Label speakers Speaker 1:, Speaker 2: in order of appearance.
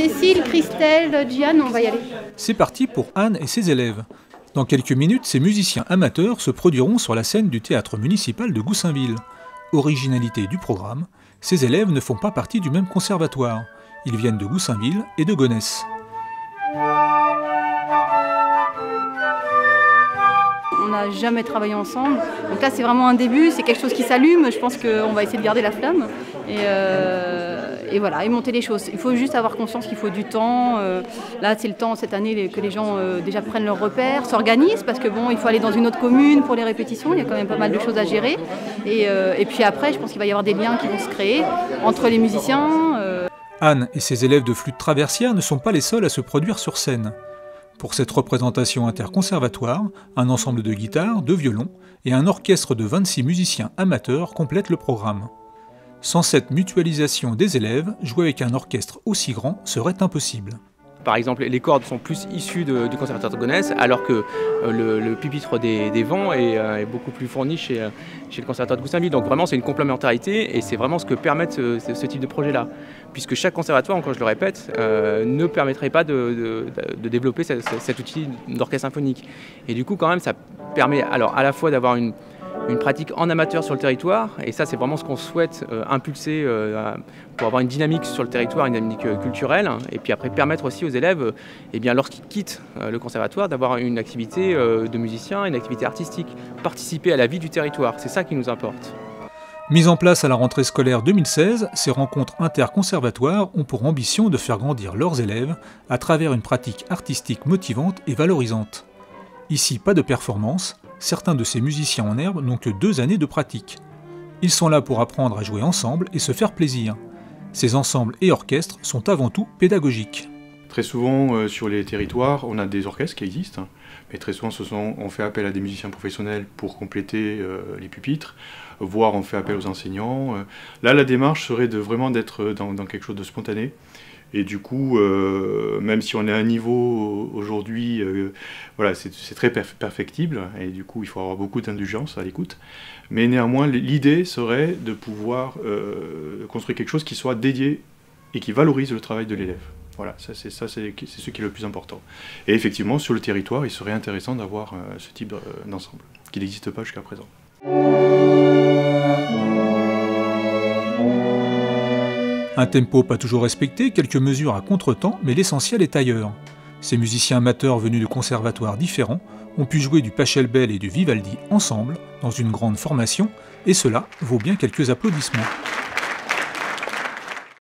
Speaker 1: Cécile, Christelle, Gian, on va y aller.
Speaker 2: C'est parti pour Anne et ses élèves. Dans quelques minutes, ces musiciens amateurs se produiront sur la scène du théâtre municipal de Goussainville. Originalité du programme, ces élèves ne font pas partie du même conservatoire. Ils viennent de Goussainville et de Gonesse.
Speaker 1: On n'a jamais travaillé ensemble, donc là c'est vraiment un début, c'est quelque chose qui s'allume, je pense qu'on va essayer de garder la flamme et voilà, et monter les choses. Il faut juste avoir conscience qu'il faut du temps, là c'est le temps cette année que les gens déjà prennent leurs repères, s'organisent parce que bon, il faut aller dans une autre commune pour les répétitions, il y a quand même pas mal de choses à gérer et puis après je pense qu'il va y avoir des liens qui vont se créer entre les musiciens.
Speaker 2: Anne et ses élèves de flûte traversière ne sont pas les seuls à se produire sur scène. Pour cette représentation interconservatoire, un ensemble de guitares, de violons et un orchestre de 26 musiciens amateurs complètent le programme. Sans cette mutualisation des élèves, jouer avec un orchestre aussi grand serait impossible.
Speaker 3: Par exemple, les cordes sont plus issues du conservatoire de Gonesse, alors que le pupitre des vents est beaucoup plus fourni chez le conservatoire de Goussainville. Donc vraiment, c'est une complémentarité et c'est vraiment ce que permet ce type de projet-là. Puisque chaque conservatoire, encore je le répète, ne permettrait pas de développer cet outil d'orchestre symphonique. Et du coup, quand même, ça permet alors à la fois d'avoir une pratique en amateur sur le territoire, et ça c'est vraiment ce qu'on souhaite impulser pour avoir une dynamique sur le territoire, une dynamique culturelle, et puis après permettre aussi aux élèves, lorsqu'ils quittent le conservatoire, d'avoir une activité de musicien, une activité artistique, participer à la vie du territoire, c'est ça qui nous importe.
Speaker 2: Mises en place à la rentrée scolaire 2016, ces rencontres interconservatoires ont pour ambition de faire grandir leurs élèves à travers une pratique artistique motivante et valorisante. Ici, pas de performance. Certains de ces musiciens en herbe n'ont que 2 années de pratique. Ils sont là pour apprendre à jouer ensemble et se faire plaisir. Ces ensembles et orchestres sont avant tout pédagogiques.
Speaker 4: Très souvent, sur les territoires, on a des orchestres qui existent, mais très souvent, on fait appel à des musiciens professionnels pour compléter les pupitres, voire on fait appel aux enseignants. Là, la démarche serait vraiment d'être dans quelque chose de spontané. Et du coup, même si on est à un niveau aujourd'hui, voilà, c'est très perfectible, et du coup il faut avoir beaucoup d'indulgence à l'écoute. Mais néanmoins, l'idée serait de pouvoir construire quelque chose qui soit dédié et qui valorise le travail de l'élève. Voilà, c'est ce qui est le plus important. Et effectivement, sur le territoire, il serait intéressant d'avoir ce type d'ensemble, qui n'existe pas jusqu'à présent.
Speaker 2: Un tempo pas toujours respecté, quelques mesures à contretemps, mais l'essentiel est ailleurs. Ces musiciens amateurs venus de conservatoires différents ont pu jouer du Pachelbel et du Vivaldi ensemble, dans une grande formation, et cela vaut bien quelques applaudissements.